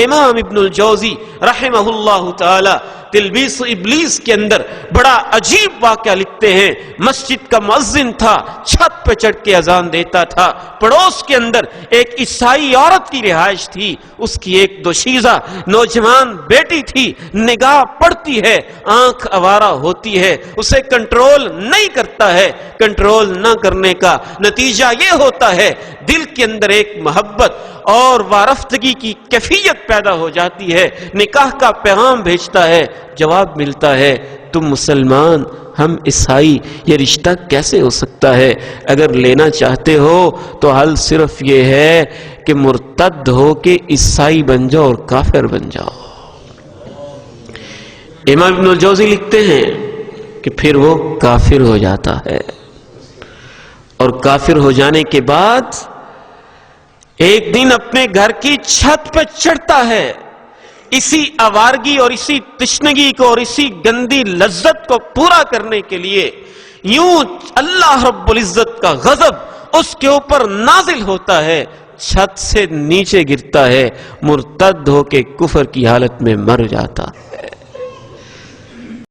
امام ابن الجوزی رحمہ اللہ تعالی تلبیس ابلیس کے اندر بڑا عجیب واقعہ لکھتے ہیں۔ مسجد کا مؤذن تھا، چھت پہ چڑھ کے اذان دیتا تھا، پڑوس کے اندر ایک عیسائی عورت کی رہائش تھی، اس کی ایک دوشیزہ نوجوان بیٹی تھی، نگاہ پڑتی ہے، آنکھ آوارہ ہوتی ہے، اسے کنٹرول نہیں کرتا ہے۔ کنٹرول نہ کرنے کا نتیجہ یہ ہوتا ہے دل کے اندر ایک محبت اور وارفتگی کی کیفیت پیدا ہو جاتی ہے، نکاح کا پیغام بھیجتا ہے، جواب ملتا ہے تم مسلمان ہم عیسائی، یہ رشتہ کیسے ہو سکتا ہے؟ اگر لینا چاہتے ہو تو حل صرف یہ ہے کہ مرتد ہو کے عیسائی بن جاؤ اور کافر بن جاؤ۔ امام ابن الجوزی لکھتے ہیں کہ پھر وہ کافر ہو جاتا ہے، اور کافر ہو جانے کے بعد ایک دن اپنے گھر کی چھت پہ چڑھتا ہے، اسی آوارگی اور اسی تشنگی کو اور اسی گندی لذت کو پورا کرنے کے لیے یوں اللہ رب العزت کا غضب اس کے اوپر نازل ہوتا ہے، چھت سے نیچے گرتا ہے، مرتد ہو کے کفر کی حالت میں مر جاتا ہے۔